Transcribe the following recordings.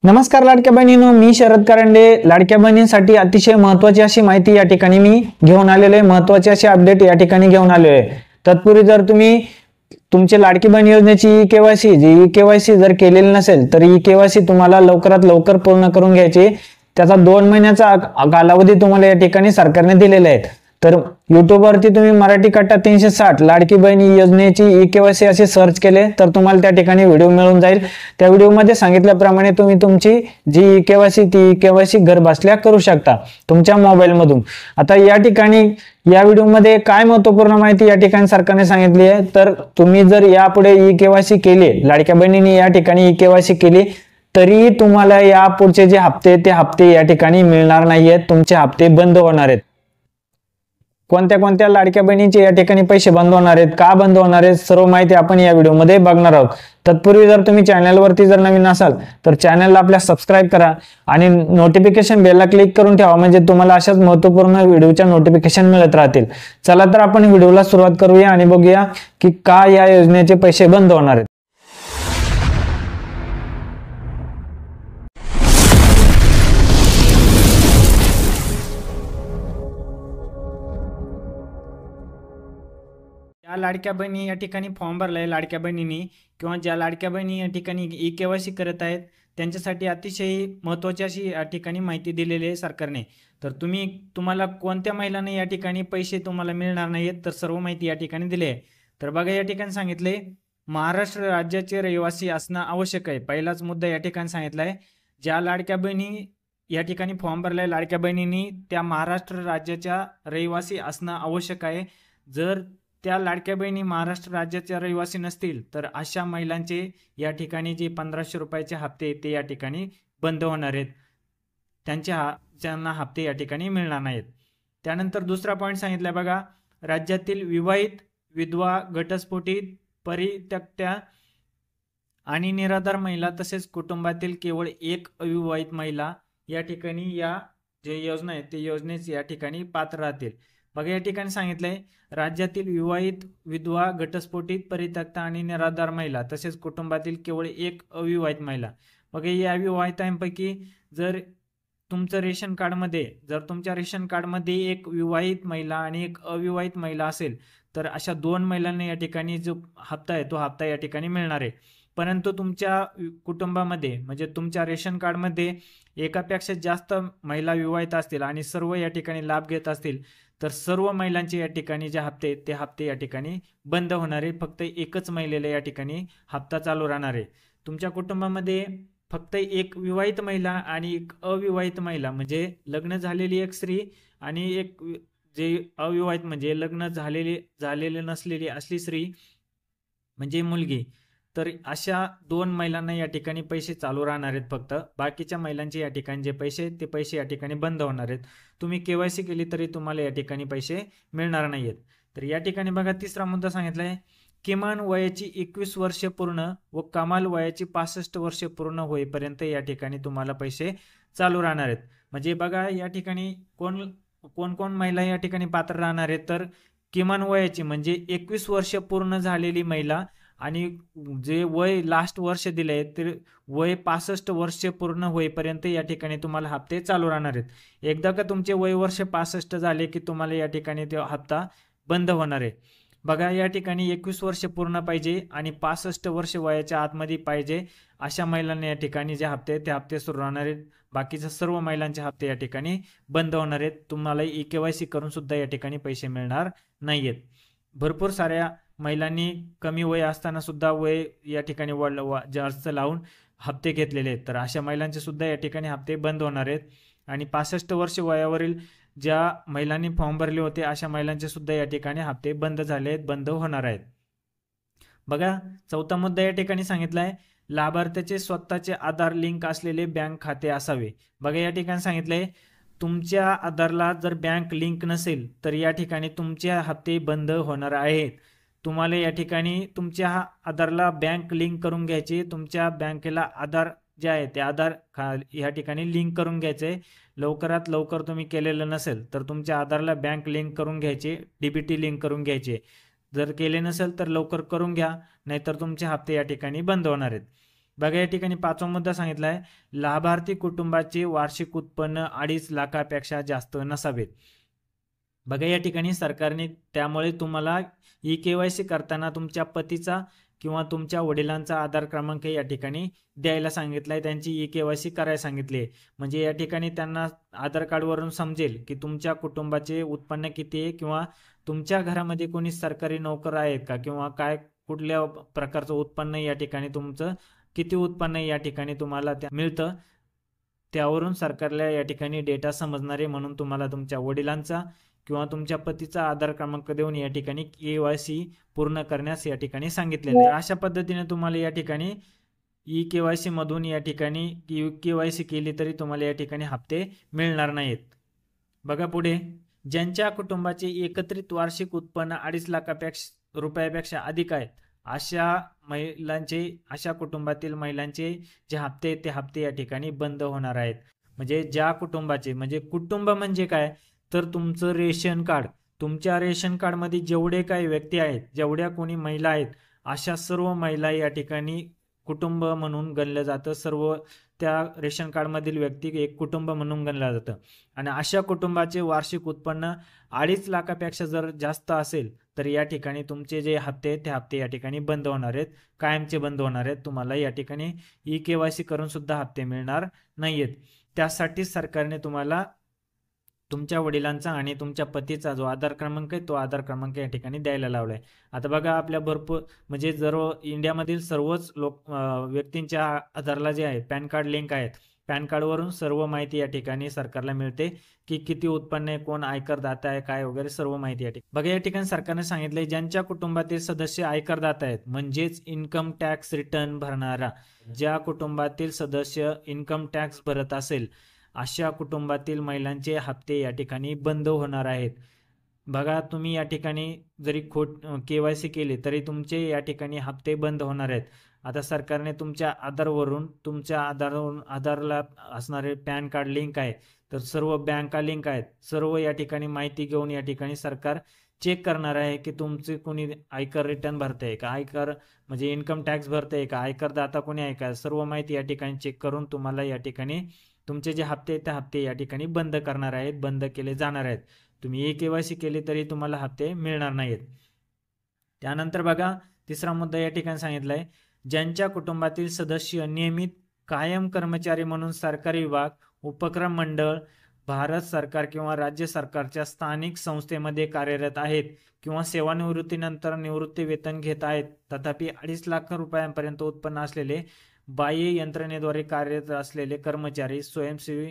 नमस्कार लाडक्या बहिणींनो, मी शरद करंडे। लाडक्या बहिणींसाठी अतिशय महत्त्वाची अशी माहिती या ठिकाणी मी घेऊन आलेलो आहे। महत्त्वाची अशी अपडेट या ठिकाणी घेऊन आलेलो आहे। तत्पूर्वी जर तुम्ही तुमचे लाडकी बहीण योजनेची ई-केवायसी जर केलेली नसेल तर ई-केवायसी तुम्हाला लवकरात लवकर पूर्ण करून घ्यायची। त्याचा 2 महिन्याचा कालावधी तुम्हाला या ठिकाणी सरकारने दिलेला आहे। तर YouTube वरती तुम्ही मराठी कट्टा 360 लाडकी बहीण योजनेची ई-केवायसी असे सर्च केले तर तुम्हाला त्या ठिकाणी व्हिडिओ मिळून जाईल। त्या व्हिडिओमध्ये सांगितल्याप्रमाणे तुम्ही तुमची जी ई-केवायसी घर बसल्या करू शकता तुमच्या मोबाईल मधून। आता या ठिकाणी या व्हिडिओमध्ये काय महत्त्वपूर्ण माहिती या ठिकाणी सरकारने सांगितली आहे, तर तुम्ही जर यापुढे ई-केवायसी केली, लाडक्या बहिणींनी या ठिकाणी ई-केवायसी केली तरी तुम्हाला या पुढचे जे हप्ते ते हप्ते या ठिकाणी मिळणार नाहीयेत। तुमचे हप्ते बंद होणार आहेत। कोणत्या लाडक्या बहिणींचे या ठिकाणी पैसे बंद होणार आहेत, का बंद होणार आहेत, सर्व माहिती आपण या व्हिडिओमध्ये बघणार आहोत। तत्पूर्वी जर तुम्ही चॅनलवरती जर नवीन असाल तर चॅनलला आपल्या सबस्क्राइब करा आणि नोटिफिकेशन बेलला क्लिक करून ठेवा, म्हणजे तुम्हाला अशाच महत्त्वपूर्ण व्हिडिओच्या नोटिफिकेशन मिळत राहतील। चला तर आपण व्हिडिओला सुरुवात करूया आणि बघूया की का या योजनेचे पैसे बंद होणार आहेत। ज्या लाडक्या बहिणी या ठिकाणी फॉर्म भरलाय लाडक्या बहिणींनी किंवा ज्या लाडक्या बहिणी या ठिकाणी ई-केवायसी करत आहेत त्यांच्यासाठी अतिशय महत्त्वाची अशी या ठिकाणी माहिती दिलेली आहे सरकारने। तर तुम्हाला कोणत्या महिलांना या ठिकाणी पैसे तुम्हाला मिळणार नाहीत तर सर्व माहिती या ठिकाणी दिली आहे। तर बघा या ठिकाणी सांगितले महाराष्ट्र राज्याचे रहिवासी असणं आवश्यक आहे। पहिलाच मुद्दा या ठिकाणी सांगितलाय, ज्या लाडक्या बहिणी या ठिकाणी फॉर्म भरलाय लाडक्या बहिणींनी त्या महाराष्ट्र राज्याच्या रहिवासी असणं आवश्यक आहे। जर त्या लाडक्या बहिणी महाराष्ट्र राज्याच्या रहिवासी नसतील तर अशा महिलांचे या ठिकाणी जे 1500 रुपयाचे हप्ते ते या ठिकाणी बंद होणार आहेत। त्यांना हप्ते या ठिकाणी मिळणार नाहीत। त्यानंतर दुसरा पॉईंट सांगितलाय बघा, राज्यातील विवाहित, विधवा, घटस्फोटित, परित्यक्त्या आणि निराधार महिला तसेच कुटुंबातील केवळ एक अविवाहित महिला या ठिकाणी या जे योजना आहे ते योजनेस या ठिकाणी पात्र राहतील। बघा या ठिकाणी सांगितलंय राज्यातील विवाहित, विधवा, घटस्फोटित, परित्यक्ता आणि निराधार महिला तसेच कुटुंबातील केवळ एक अविवाहित महिला। बघा या अविवाहितांपैकी जर तुमच्या रेशन कार्डमध्ये एक विवाहित महिला आणि एक अविवाहित महिला असेल तर अशा 2 महिलांना या ठिकाणी जो हप्ता आहे तो हप्ता या ठिकाणी मिळणार आहे। परंतु तुमच्या कुटुंबामध्ये म्हणजे तुमच्या रेशन कार्डमध्ये एकापेक्षा जास्त महिला विवाहित असतील आणि सर्व या ठिकाणी लाभ घेत असतील तर सर्व महिलांचे या ठिकाणी जे हप्ते ते हप्ते या ठिकाणी बंद होणार आहे। फक्त एकच महिलेला या ठिकाणी हप्ता चालू राहणार आहे। तुमच्या कुटुंबामध्ये फक्त एक विवाहित महिला आणि एक अविवाहित महिला म्हणजे लग्न झालेली एक स्त्री आणि एक जे अविवाहित म्हणजे लग्न झालेले नसलेली असली स्त्री म्हणजे मुलगी, तर अशा 2 महिलांना या ठिकाणी पैसे चालू राहणार आहेत। फक्त बाकीच्या महिलांचे या ठिकाणी जे पैसे ते पैसे या ठिकाणी बंद होणार आहेत। तुम्ही केवायसी केली तरी तुम्हाला या ठिकाणी पैसे मिळणार नाहीत। तर या ठिकाणी बघा तिसरा मुद्दा सांगितलाय, किमान वयाची 21 वर्षे पूर्ण व कमाल वयाची 65 वर्षे पूर्ण होईपर्यंत या ठिकाणी तुम्हाला पैसे चालू राहणार आहेत। म्हणजे बघा या ठिकाणी कोण महिला या ठिकाणी पात्र राहणार आहेत, तर किमान वयाची म्हणजे 21 वर्ष पूर्ण झालेली महिला आणि जे वय लास्ट वर्ष दिले ते वय 65 वर्षे पूर्ण होईपर्यंत या ठिकाणी तुम्हाला हप्ते चालू राहणार आहेत। एकदा का तुमचे वय वर्ष 65 झाले की तुम्हाला या ठिकाणी तो हप्ता बंद होणार आहे। बघा या ठिकाणी 21 वर्ष पूर्ण पाहिजे आणि 65 वर्ष वयाच्या आतमध्ये पाहिजे अशा महिलांना या ठिकाणी जे हप्ते ते हप्ते सुरू राहणार आहेत। बाकीच्या सर्व महिलांचे हप्ते या ठिकाणी बंद होणार आहेत। तुम्हाला ई-केवायसी करून सुद्धा या ठिकाणी पैसे मिळणार नाहीयेत। भरपूर साऱ्या महिलांनी कमी वय असताना सुद्धा वय या ठिकाणी जास्त लावून हप्ते घेतलेले आहेत, तर अशा महिलांचे सुद्धा या ठिकाणी हप्ते बंद होणार आहेत। आणि 65 वर्ष वयावरील ज्या महिलांनी फॉर्म भरले होते अशा महिलांचे सुद्धा या ठिकाणी हप्ते बंद झाले आहेत, बंद होणार आहेत। बघा चौथा मुद्दा या ठिकाणी सांगितलाय, लाभार्थ्याचे स्वतःचे आधार लिंक असलेले बँक खाते असावे। बघा या ठिकाणी सांगितलंय, तुमच्या आधारला जर बँक लिंक नसेल तर या ठिकाणी तुमचे हप्ते बंद होणार आहेत। तुम्हाला या ठिकाणी तुमच्या आधारला बँक लिंक करून घ्यायचे। तुमच्या बँकेला आधार जे आहे ते आधार या ठिकाणी लिंक करून घ्यायचे। लवकरात लवकर तुम्ही केलेलं नसेल तर तुमच्या आधारला बँक लिंक करून घ्यायचे, डीबीटी लिंक करून घ्यायचे। जर केले नसेल तर लवकर करून घ्या, नाहीतर तुमचे हप्ते या ठिकाणी बंद होणार आहेत। बघा या ठिकाणी 5वा मुद्दा सांगितला आहे, लाभार्थी कुटुंबाचे वार्षिक उत्पन्न 2.5 लाखापेक्षा जास्त नसावेत. बघा या ठिकाणी सरकारने त्यामुळे तुम्हाला ई-केवायसी करताना तुमच्या पतीचा किंवा तुमच्या वडिलांचा आधार क्रमांक या ठिकाणी द्यायला सांगितलाय, त्यांची ई-केवायसी करायला सांगितली. म्हणजे या ठिकाणी त्यांना आधार कार्डवरून समजेल की तुमच्या कुटुंबाचे उत्पन्न किती आहे किंवा तुमच्या घरामध्ये कोणी सरकारी नोकर आहेत का किंवा काय कुठल्या प्रकारचं उत्पन्न या ठिकाणी तुमचं किती उत्पन्न या ठिकाणी तुम्हाला मिळतं, त्यावरून सरकारला या ठिकाणी डेटा समजणार आहे. म्हणून तुम्हाला तुमच्या वडिलांचा किंवा तुमच्या पतीचा आधार क्रमांक देऊन या ठिकाणी केवायसी पूर्ण करण्यास या ठिकाणी सांगितलेले आहे. अशा पद्धतीने तुम्हाला या ठिकाणी ई-केवायसी मधून या ठिकाणी केवायसी केली तरी तुम्हाला या ठिकाणी हप्ते मिळणार नाहीत. बघा पुढे, ज्यांच्या कुटुंबाचे एकत्रित वार्षिक उत्पन्न 2.5 लाख रुपयापेक्षा अधिक आहेत अशा कुटुंबातील महिलांचे जे हप्ते ते हप्ते या ठिकाणी बंद होणार आहेत. म्हणजे ज्या कुटुंबाचे, म्हणजे कुटुंब म्हणजे काय तर तुमचं रेशन कार्ड, तुमच्या रेशन कार्डमध्ये जेवढे काही व्यक्ती आहेत, जेवढ्या कोणी महिला आहेत, अशा सर्व महिला या ठिकाणी कुटुंब म्हणून गणलं जातं. सर्व त्या रेशन कार्डमधील व्यक्ती एक कुटुंब म्हणून गणलं जातं. आणि अशा कुटुंबाचे वार्षिक उत्पन्न 2.5 लाखापेक्षा जर जास्त असेल तर या ठिकाणी तुमचे जे हप्ते ते हप्ते या ठिकाणी बंद होणार आहेत, कायमचे बंद होणार आहेत. तुम्हाला या ठिकाणी ई-केवायसी करून सुद्धा हप्ते मिळणार नाहीयेत. त्यासाठी सरकारने तुम्हाला तुमच्या वडिलांचा आणि तुमच्या पतीचा जो आधार क्रमांक आहे तो आधार क्रमांक या ठिकाणी द्यायला लावलाय. आता बघा आपल्या भरपूर म्हणजे इंडियामधील सर्वच व्यक्तींच्या आधारला जे आहे पॅन कार्ड लिंक आहेत, पॅन कार्डवरून सर्व माहिती या ठिकाणी सरकारला मिळते की किती उत्पन्न आहे, कोण आयकर दाता आहे, काय वगैरे सर्व माहिती या ठिकाणी. बघा या ठिकाणी सरकारने सांगितलंय, ज्यांच्या कुटुंबातील सदस्य आयकर दाता आहेत म्हणजेच इन्कम टॅक्स रिटर्न भरणारा, ज्या कुटुंबातील सदस्य इन्कम टॅक्स भरत असेल अशा कुटुंबातील महिलांचे हप्ते या ठिकाणी बंद होणार आहेत. बघा तुम्ही या ठिकाणी जरी केवायसी केली तरी तुमचे या ठिकाणी हप्ते बंद होणार आहेत. आता सरकारने तुमच्या आधारला असणारे पॅन कार्ड लिंक आहे, तर सर्व बँका लिंक आहेत, सर्व या ठिकाणी माहिती घेऊन या ठिकाणी सरकार चेक करणार आहे की तुमचे कोणी आयकर रिटर्न भरते का, आयकर म्हणजे इन्कम टॅक्स भरते का, आयकर दाता कोणी आहे का, सर्व माहिती या ठिकाणी चेक करून तुम्हाला या ठिकाणी तुमचे जे हप्ते ते हप्ते या ठिकाणी बंद करणार आहेत, बंद केले जाणार आहेत. तुम्ही ई-केवायसी केली तरी तुम्हाला हप्ते मिळणार नाहीत. त्यानंतर बघा 3रा मुद्दा या ठिकाणी सांगितलाय, ज्यांच्या कुटुंबातील सदस्य नियमित कायम कर्मचारी म्हणून सरकारी विभाग, उपक्रम मंडळ, भारत सरकार किंवा राज्य सरकारच्या स्थानिक संस्थेमध्ये कार्यरत आहेत किंवा सेवानिवृत्तीनंतर निवृत्ती वेतन घेत आहेत, तथापि 2.5 लाख रुपयांपर्यंत उत्पन्न असलेले बाह्य यंत्रणेद्वारे कार्यरत असलेले कर्मचारी, स्वयंसेवी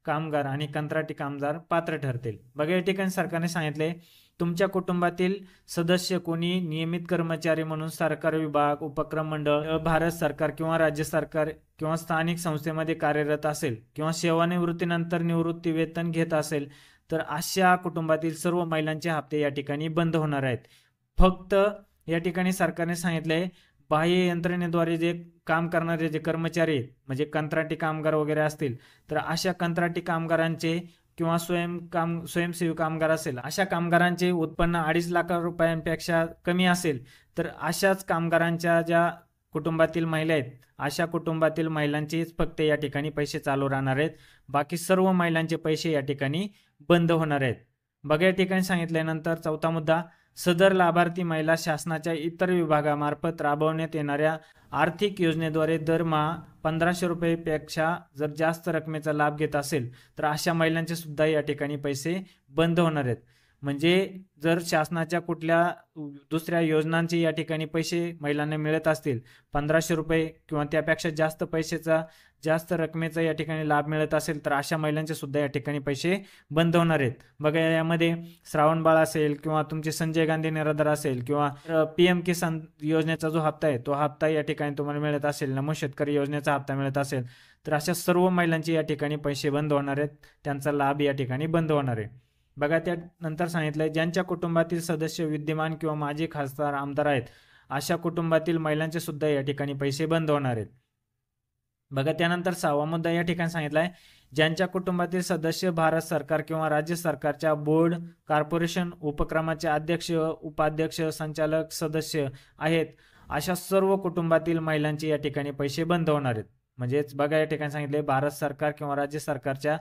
कामगार आणि कंत्राटी कामगार पात्र ठरतील. बघा या ठिकाणी सरकारने सांगितले, तुमच्या कुटुंबातील सदस्य कोणी नियमित कर्मचारी म्हणून सरकारी विभाग, उपक्रम मंडळ, भारत सरकार किंवा राज्य सरकार किंवा स्थानिक संस्थेमध्ये कार्यरत असेल किंवा सेवानिवृत्तीनंतर निवृत्ती वेतन घेत असेल तर अशा कुटुंबातील सर्व महिलांचे हप्ते या ठिकाणी बंद होणार आहेत. फक्त या ठिकाणी सरकारने सांगितले, बाह्य यंत्रणेद्वारे जे काम करणारे जे कर्मचारी म्हणजे कंत्राटी कामगार वगैरे असतील तर अशा कंत्राटी कामगारांचे किंवा स्वयंसेवी कामगार असेल, अशा कामगारांचे उत्पन्न 2.5 लाख रुपयांपेक्षा कमी असेल तर अशाच कामगारांच्या ज्या कुटुंबातील महिला आहेत अशा कुटुंबातील महिलांचेच फक्त या ठिकाणी पैसे चालू राहणार आहेत. बाकी सर्व महिलांचे पैसे या ठिकाणी बंद होणार आहेत. बघा या ठिकाणी सांगितल्यानंतर 4था मुद्दा, सदर लाभार्थी महिला शासनाच्या इतर विभागामार्फत राबवण्यात येणाऱ्या आर्थिक योजनेद्वारे दरमहा 1500 रुपयेपेक्षा जर जास्त रकमेचा लाभ घेत असेल तर अशा महिलांचे सुद्धा या ठिकाणी पैसे बंद होणार आहेत. म्हणजे जर शासनाच्या कुठल्या दुसऱ्या योजनांचे या ठिकाणी पैसे महिलांना मिळत असतील, 1500 रुपये किंवा त्यापेक्षा जास्त पैशाचा जास्त रकमेचा या ठिकाणी लाभ मिळत असेल तर अशा महिलांचे सुद्धा या ठिकाणी पैसे बंद होणार आहेत. बघा यामध्ये श्रावण बाळ असेल किंवा तुमचे संजय गांधी निराधार असेल किंवा PM किसान योजनेचा जो हप्ता आहे तो हप्ता या ठिकाणी तुम्हाला मिळत असेल, नमो शेतकरी योजनेचा हप्ता मिळत असेल तर अशा सर्व महिलांचे या ठिकाणी पैसे बंद होणार आहेत, त्यांचा लाभ या ठिकाणी बंद होणार आहे. बघा त्यानंतर सांगितलंय, ज्यांच्या कुटुंबातील सदस्य विद्यमान किंवा माजी खासदार आमदार आहेत अशा कुटुंबातील महिलांचे सुद्धा या ठिकाणी पैसे बंद होणार आहेत. बघा त्यानंतर 6वा मुद्दा या ठिकाणी सांगितलाय, ज्यांच्या कुटुंबातील सदस्य भारत सरकार किंवा राज्य सरकारच्या बोर्ड, कॉर्पोरेशन, उपक्रमाचे अध्यक्ष, उपाध्यक्ष, संचालक, सदस्य आहेत अशा सर्व कुटुंबातील महिलांचे या ठिकाणी पैसे बंद होणार आहेत. म्हणजेच बघा या ठिकाणी सांगितले भारत सरकार किंवा राज्य सरकारच्या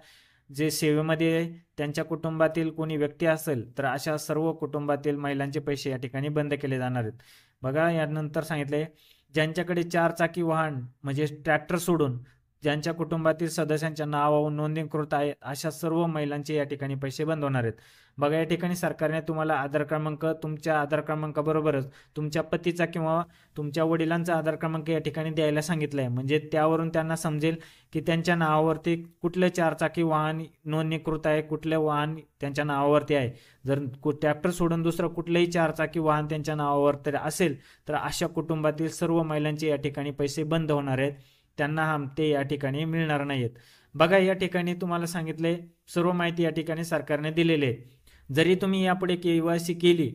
जे सेवेमध्ये त्यांच्या कुटुंबातील कोणी व्यक्ती असेल तर अशा सर्व कुटुंबातील महिलांचे पैसे या ठिकाणी बंद केले जाणार आहेत. बघा यानंतर सांगितले ज्यांच्याकडे 4 चाकी वाहन म्हणजे ट्रॅक्टर सोडून ज्यांच्या कुटुंबातील सदस्यांच्या नावावर नोंदणीकृत आहे अशा सर्व महिलांचे या ठिकाणी पैसे बंद होणार आहेत. बघा या ठिकाणी सरकारने तुम्हाला आधार क्रमांक, तुमच्या आधार क्रमांकाबरोबरच तुमच्या पतीचा किंवा तुमच्या वडिलांचा आधार क्रमांक या ठिकाणी द्यायला सांगितलं आहे. म्हणजे त्यावरून त्यांना समजेल की त्यांच्या नावावरती कुठले 4 चाकी वाहन नोंदणीकृत आहे, कुठले वाहन त्यांच्या नावावरती आहे. जर ट्रॅक्टर सोडून दुसरं कुठलंही 4 चाकी वाहन त्यांच्या नावावरती असेल तर अशा कुटुंबातील सर्व महिलांचे या ठिकाणी पैसे बंद होणार आहेत. त्यांना हप्ते या ठिकाणी मिळणार नाहीत. बघा या ठिकाणी तुम्हाला सांगितले सर्व माहिती या ठिकाणी सरकारने दिलेली आहे. जरी तुम्ही यापुढे KYC केली,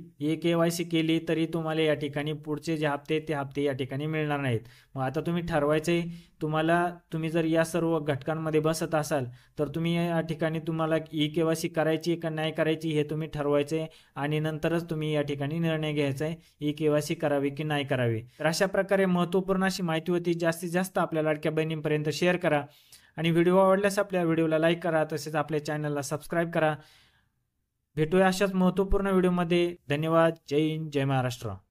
KYC केली तरी तुम्हाला या ठिकाणी पुढचे जे हप्ते ते हप्ते या ठिकाणी मिळणार नाहीत. मग आता तुम्ही ठरवायचे तुम्ही जर या सर्व घटकांमध्ये बसत असाल तर तुम्ही या ठिकाणी तुम्हाला KYC करायची का नाही करायची हे तुम्ही ठरवायचे आणि नंतरच तुम्ही या ठिकाणी निर्णय घ्यायचा आहे KYC करावी की नाही करावी. तर अशा प्रकारे महत्त्वपूर्ण अशी माहिती होती. जास्तीत जास्त आपल्या लाडक्या बहिणींपर्यंत शेअर करा आणि व्हिडिओ आवडल्यास आपल्या व्हिडिओला लाईक करा, तसेच आपल्या चॅनलला सबस्क्राईब करा. भेटूया अशाच महत्त्वपूर्ण व्हिडिओमध्ये. धन्यवाद. जय हिंद, जय महाराष्ट्र.